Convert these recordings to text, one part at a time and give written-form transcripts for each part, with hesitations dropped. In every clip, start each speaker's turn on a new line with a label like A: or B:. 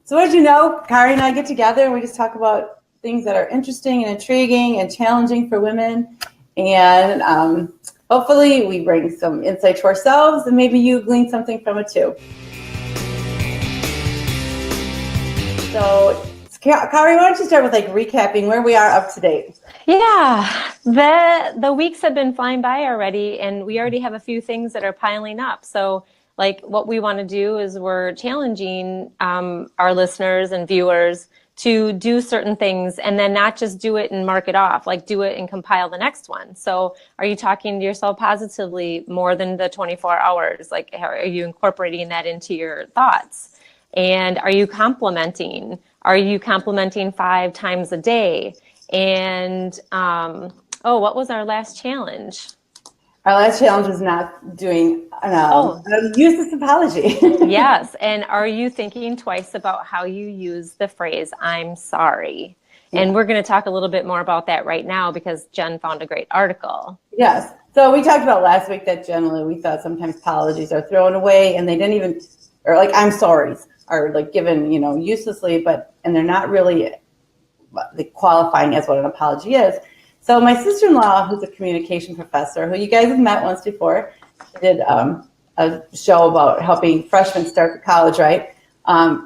A: So as you know, Kari and I get together and we just talk about things that are interesting and intriguing and challenging for women. And hopefully we bring some insight to ourselves and maybe you glean something from it too. So Kari, why don't you start with recapping where we are up to date?
B: Yeah, the weeks have been flying by already, and we already have a few things that are piling up. So, what we want to do is we're challenging our listeners and viewers to do certain things and then not just do it and mark it off, do it and compile the next one. So, are you talking to yourself positively more than the 24 hours? Are you incorporating that into your thoughts? And are you complimenting? Are you complimenting 5 times a day? And what was our last challenge?
A: Our last challenge was not doing an useless apology.
B: Yes. And are you thinking twice about how you use the phrase, I'm sorry? Yeah. And we're going to talk a little bit more about that right now because Jen found a great article.
A: Yes. So we talked about last week that generally we thought sometimes apologies are thrown away and they didn't even, or I'm sorry's are given, uselessly, and they're not really qualifying as what an apology is. So my sister-in-law, who's a communication professor, who you guys have met once before, did a show about helping freshmen start the college, right?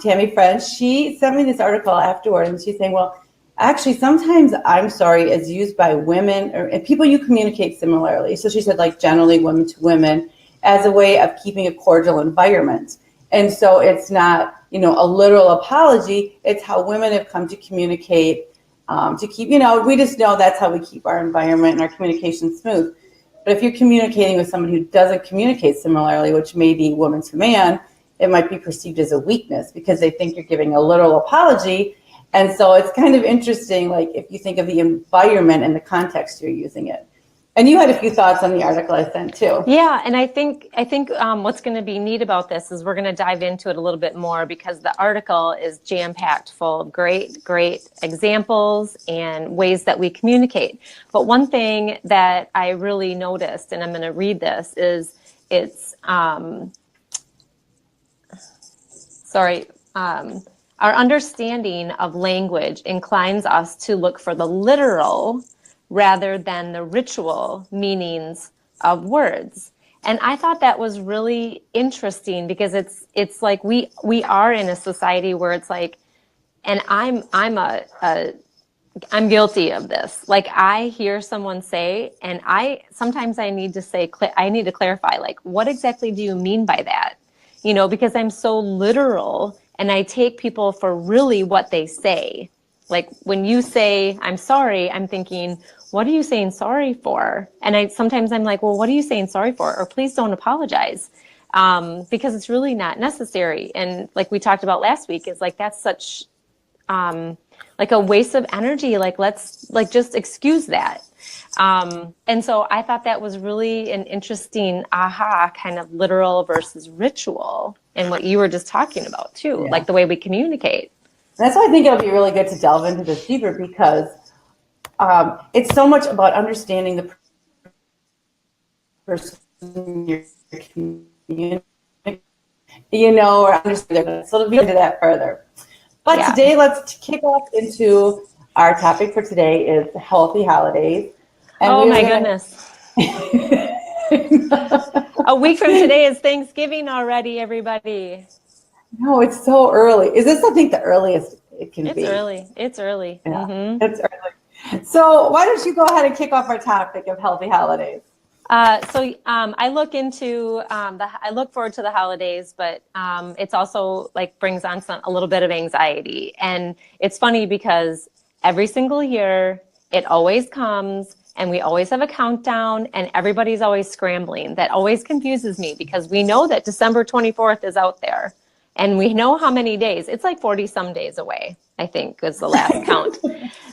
A: Tammy French, she sent me this article afterward, and she's saying, well, actually, sometimes I'm sorry is used by women and people you communicate similarly. So she said, generally women to women, as a way of keeping a cordial environment. And so it's not, a literal apology. It's how women have come to communicate to keep, we just know that's how we keep our environment and our communication smooth. But if you're communicating with somebody who doesn't communicate similarly, which may be woman to man, it might be perceived as a weakness because they think you're giving a literal apology. And so it's kind of interesting, if you think of the environment and the context you're using it. And you had a few thoughts on the article I sent too.
B: Yeah, and I think what's going to be neat about this is we're going to dive into it a little bit more because the article is jam-packed full of great examples and ways that we communicate. But one thing that I really noticed, and I'm going to read this, is our understanding of language inclines us to look for the literal rather than the ritual meanings of words. And I thought that was really interesting because it's like we are in a society where it's and I'm guilty of this. I hear someone say, and sometimes I need to clarify, what exactly do you mean by that? Because I'm so literal and I take people for really what they say. When you say, I'm sorry, I'm thinking, what are you saying sorry for? And sometimes I'm like, well, what are you saying sorry for? Or please don't apologize. Because it's really not necessary. And we talked about last week is that's such, a waste of energy. Let's just excuse that. And so I thought that was really an interesting aha kind of literal versus ritual and what you were just talking about too, the way we communicate.
A: That's why I think it'll be really good to delve into this deeper because it's so much about understanding the person you're communicating, or understanding. So to be into that further. But today, let's kick off into our topic for today is healthy holidays.
B: And my goodness. A week from today is Thanksgiving already, everybody.
A: No, it's so early. Is this, I think, the earliest it can be?
B: It's early.
A: Yeah, it's early. So why don't you go ahead and kick off our topic of healthy holidays?
B: I look into I look forward to the holidays, but it's also brings on a little bit of anxiety. And it's funny because every single year it always comes and we always have a countdown and everybody's always scrambling. That always confuses me because we know that December 24th is out there and we know how many days. It's 40 some days away, I think is the last count.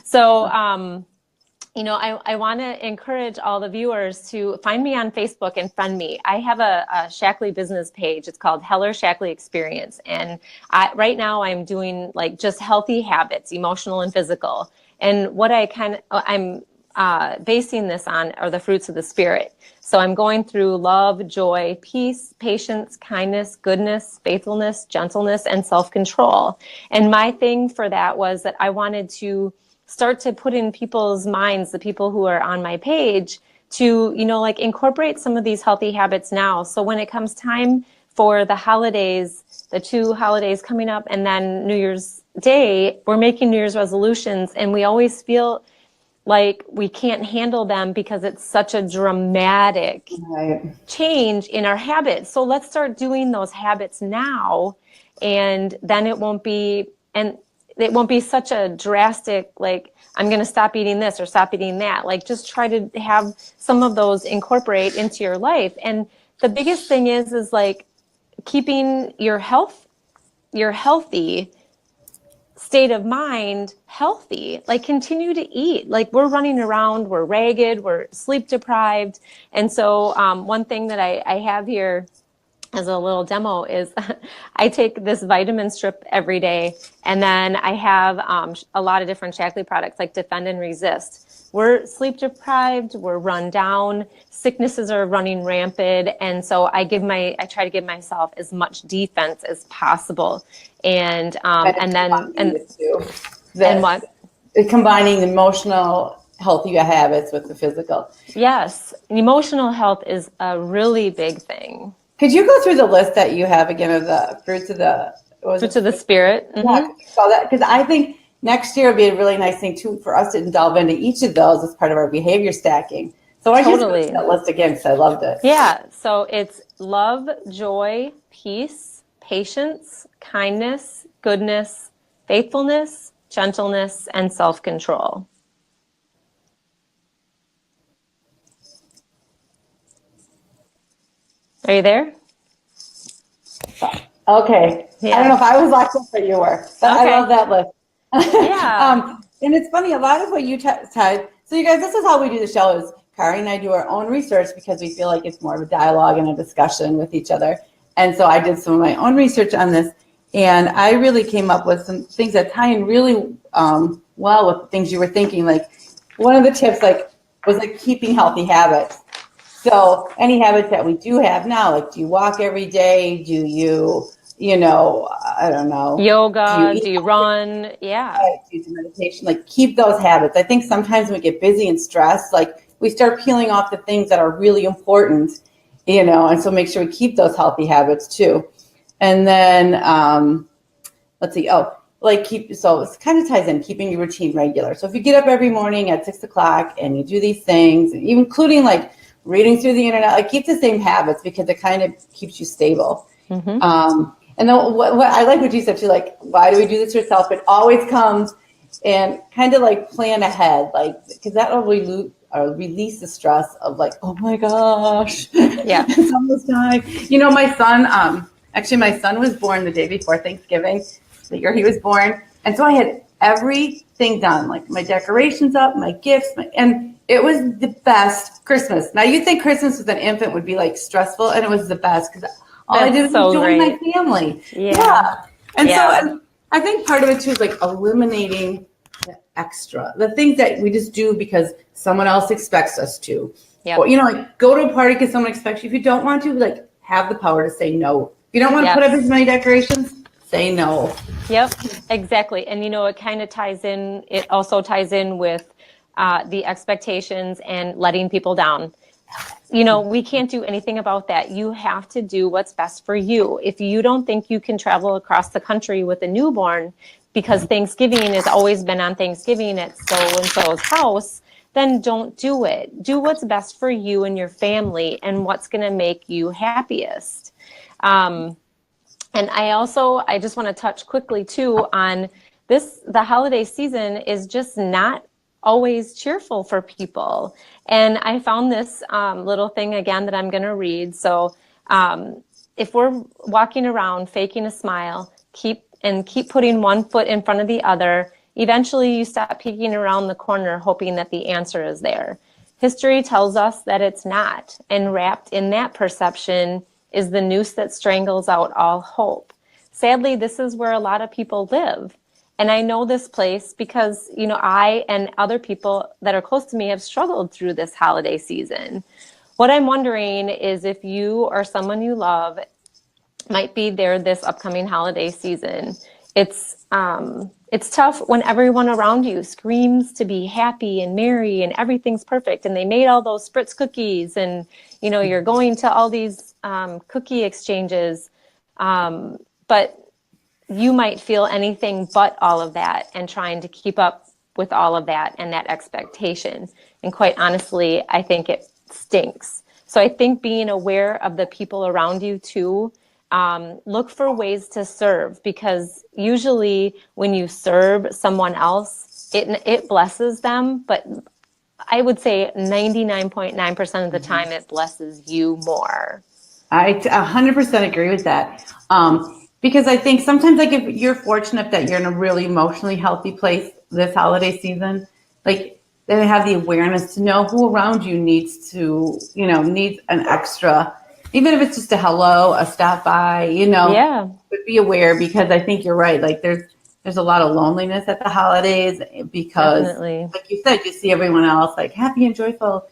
B: So, I want to encourage all the viewers to find me on Facebook and friend me. I have a Shaklee business page. It's called Heller Shaklee Experience. And right now I'm doing just healthy habits, emotional and physical. And what I'm basing this on are the fruits of the Spirit. So I'm going through love, joy, peace, patience, kindness, goodness, faithfulness, gentleness, and self-control. And my thing for that was that I wanted to start to put in people's minds, the people who are on my page, to, like incorporate some of these healthy habits now. So when it comes time for the holidays, the 2 holidays coming up, and then New Year's Day, we're making New Year's resolutions, and we always feel like we can't handle them because it's such a dramatic change in our habits. So let's start doing those habits now, and then it won't be such a drastic, like, I'm going to stop eating this or stop eating that. Like, just try to have some of those incorporate into your life. And the biggest thing is like keeping your healthy state of mind healthy. Like, continue to eat. Like, we're running around, we're ragged, we're sleep deprived. And so one thing that I have here as a little demo is I take this vitamin strip every day, and then I have a lot of different Shaklee products like Defend and Resist. We're sleep deprived, we're run down, sicknesses are running rampant, and so I try to give myself as much defense as possible. And what?
A: Combining emotional healthy habits with the physical.
B: Yes, emotional health is a really big thing.
A: Could you go through the list that you have again of the fruits of the
B: Spirit? Mm-hmm.
A: Yeah, so that, because I think next year would be a really nice thing too for us to delve into each of those as part of our behavior stacking. So I just go through that list again because I loved it.
B: Yeah, so it's love, joy, peace, patience, kindness, goodness, faithfulness, gentleness, and self-control. Are you there?
A: Okay. Yeah. I don't know if I was locked up, but you were. But okay. I love that list.
B: Yeah.
A: And it's funny, a lot of what you tied. So you guys, this is how we do the show is Kari and I do our own research because we feel like it's more of a dialogue and a discussion with each other. And so I did some of my own research on this, and I really came up with some things that tie in really well with things you were thinking. Like one of the tips was keeping healthy habits. So any habits that we do have now, like do you walk every day? Do you, I don't know.
B: Yoga, do you run? Yeah.
A: Do meditation, keep those habits. I think sometimes when we get busy and stressed, we start peeling off the things that are really important, and so make sure we keep those healthy habits too. And then, let's see. So it kind of ties in keeping your routine regular. So if you get up every morning at 6:00 and you do these things, including reading through the internet, keep the same habits because it kind of keeps you stable.
B: Mm-hmm.
A: And then what I like what you said too, why do we do this yourself? It always comes and kind of plan ahead, because that will release the stress of oh my gosh,
B: yeah,
A: it's almost time. My son was born the day before Thanksgiving, the year he was born. And so I had everything done, my decorations up, my gifts, and it was the best Christmas. Now you'd think Christmas with an infant would be stressful, and it was the best because all I did was join my family. Yeah. And so I think part of it too is eliminating the extra, the things that we just do because someone else expects us to.
B: Yeah.
A: Or, go to a party because someone expects you. If you don't want to, have the power to say no. If you don't want to put up as many decorations, say no.
B: Yep, exactly. And it kind of ties in. It also ties in with the expectations and letting people down. We can't do anything about that. You have to do what's best for you. If you don't think you can travel across the country with a newborn because Thanksgiving has always been on Thanksgiving at so-and-so's house, then don't do it. Do what's best for you and your family and what's going to make you happiest. And I just want to touch quickly too on this. The holiday season is just not always cheerful for people. And I found this little thing again that I'm going to read. So if we're walking around faking a smile, keep putting one foot in front of the other, eventually you stop peeking around the corner hoping that the answer is there. History tells us that it's not, and wrapped in that perception is the noose that strangles out all hope. Sadly, this is where a lot of people live. And I know this place because, I and other people that are close to me have struggled through this holiday season. What I'm wondering is if you or someone you love might be there this upcoming holiday season. It's tough when everyone around you screams to be happy and merry and everything's perfect, and they made all those spritz cookies, and you're going to all these cookie exchanges, but you might feel anything but all of that and trying to keep up with all of that and that expectation. And quite honestly, I think it stinks. So I think being aware of the people around you too, look for ways to serve, because usually when you serve someone else, it blesses them. But I would say 99.9% of the time it blesses you more.
A: I 100% agree with that. Because I think sometimes, like, if you're fortunate that you're in a really emotionally healthy place this holiday season, like, they have the awareness to know who around you needs an extra, even if it's just a hello, a stop by,
B: Yeah.
A: but be aware, because I think you're right. Like, there's a lot of loneliness at the holidays because,
B: Definitely.
A: like you said, you see everyone else like happy and joyful.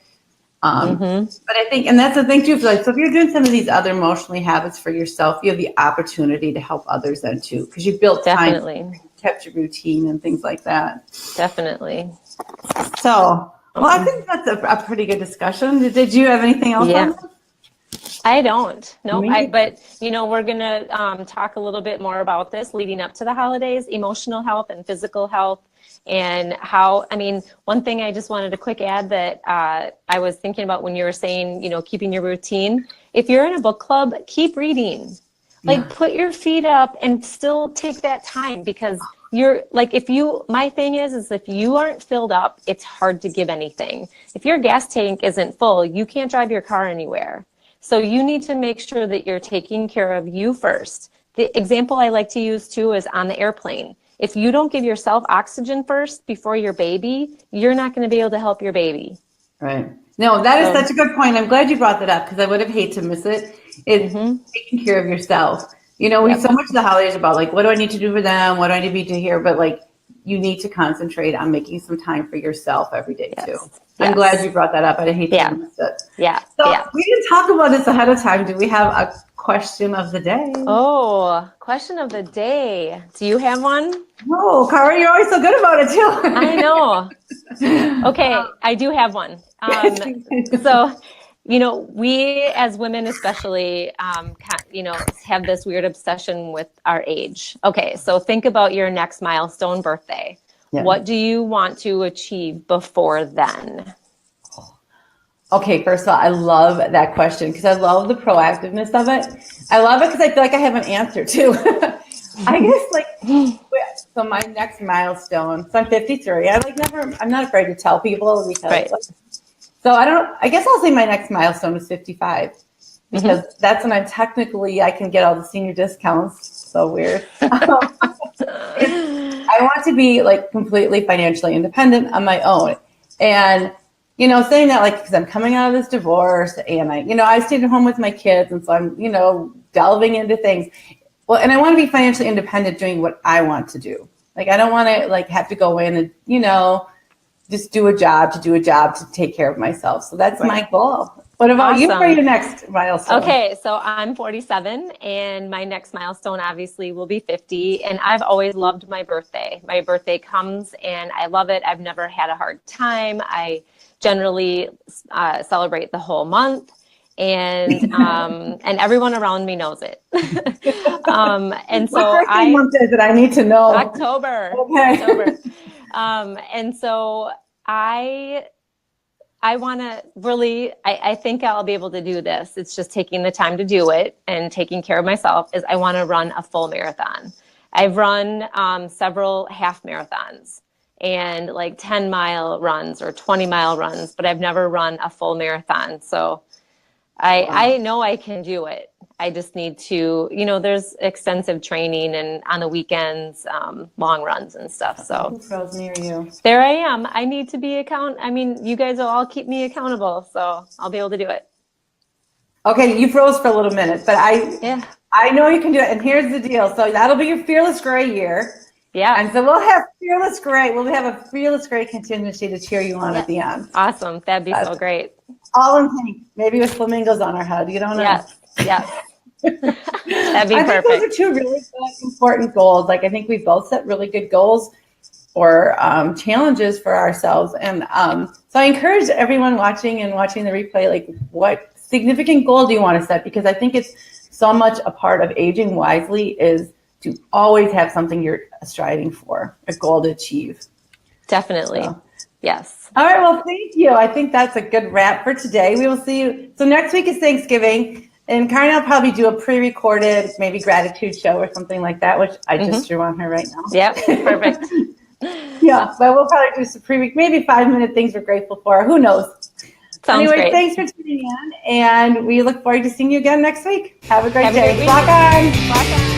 B: Mm-hmm.
A: But I think, and that's the thing too, so if you're doing some of these other emotionally habits for yourself, you have the opportunity to help others then too, because you built time,
B: Definitely.
A: kept your routine and things like that.
B: Definitely.
A: So, well, I think that's a pretty good discussion. Did you have anything else on
B: Yeah.
A: that?
B: I don't. No,
A: Me?
B: but we're gonna talk a little bit more about this leading up to the holidays, emotional health and physical health, and how. I mean, one thing I just wanted to quick add that I was thinking about when you were saying, keeping your routine. If you're in a book club, keep reading. Like,
A: Yeah.
B: put your feet up and still take that time, because my thing is if you aren't filled up, it's hard to give anything. If your gas tank isn't full, you can't drive your car anywhere. So you need to make sure that you're taking care of you first. The example I like to use too is on the airplane. If you don't give yourself oxygen first before your baby, you're not going to be able to help your baby.
A: Right. No, that is such a good point. I'm glad you brought that up, because I would have hated to miss it. It's taking care of yourself. We
B: Yep.
A: so much of the holidays about like, what do I need to do for them? What do I need to be to here? But like, you need to concentrate on making some time for yourself every day too. I'm
B: Yes.
A: glad you brought that up. I hate to
B: Yeah.
A: miss it.
B: Yeah.
A: So
B: Yeah.
A: we didn't talk about this ahead of time. Do we have a question of the day?
B: Oh, question of the day. Do you have one?
A: No, Kara, you're always so good about it too.
B: I know. Okay, I do have one. So, we as women especially, have this weird obsession with our age. Okay, so think about your next milestone birthday.
A: Yeah.
B: What do you want to achieve before then?
A: Okay, first of all, I love that question because I love the proactiveness of it. I love it because I feel like I have an answer too. I guess so my next milestone, so I'm 53. I'm not afraid to tell people because,
B: Right.
A: So I guess I'll say my next milestone is 55 because that's when I can get all the senior discounts. So weird. I want to be like completely financially independent on my own. And saying that, like, because I'm coming out of this divorce and I stayed at home with my kids. And so I'm, delving into things. Well, and I want to be financially independent doing what I want to do. Like, I don't want to like have to go in and, just do a job to take care of myself. So that's my goal. What about you for your next milestone?
B: Okay, so I'm 47 and my next milestone obviously will be 50. And I've always loved my birthday. My birthday comes and I love it. I've never had a hard time. I generally celebrate the whole month, and and everyone around me knows it. And so
A: what birthday month is it? I need to know.
B: October.
A: Okay.
B: October. And so I want to really, I think I'll be able to do this. It's just taking the time to do it and taking care of myself. Is I want to run a full marathon. I've run several half marathons and like 10-mile runs or 20-mile runs, but I've never run a full marathon. So I know I can do it. I just need to, there's extensive training and on the weekends, long runs and stuff. So
A: who froze near you?
B: There I am. I need to be you guys will all keep me accountable, so I'll be able to do it.
A: Okay, you froze for a little minute, but I know you can do it. And here's the deal. So that'll be your fearless gray year.
B: Yeah.
A: And so we'll have Fearless Gray. We'll have a Fearless Gray contingency to cheer you on at the end.
B: Awesome. That'd be so great.
A: All in pink, maybe with flamingos on our head. You don't know.
B: Yes. Yes. That'd be
A: I think
B: perfect.
A: those are two really good, important goals. Like I think we both set really good goals or challenges for ourselves. And so I encourage everyone watching the replay, like what significant goal do you want to set? Because I think it's so much a part of aging wisely is to always have something you're striving for, a goal to achieve.
B: Definitely.
A: So.
B: Yes.
A: All right. Well, thank you. I think that's a good wrap for today. We will see you. So next week is Thanksgiving. And Karen will probably do a pre-recorded, maybe gratitude show or something like that, which I just drew on her right now.
B: Yep. Perfect.
A: Yeah, but we'll probably do some maybe 5-minute things we're grateful for. Who knows?
B: Sounds
A: Anyway,
B: great.
A: thanks for tuning in, and we look forward to seeing you again next week. Have a great
B: Have a
A: day.
B: great week.
A: Rock on.
B: Rock on.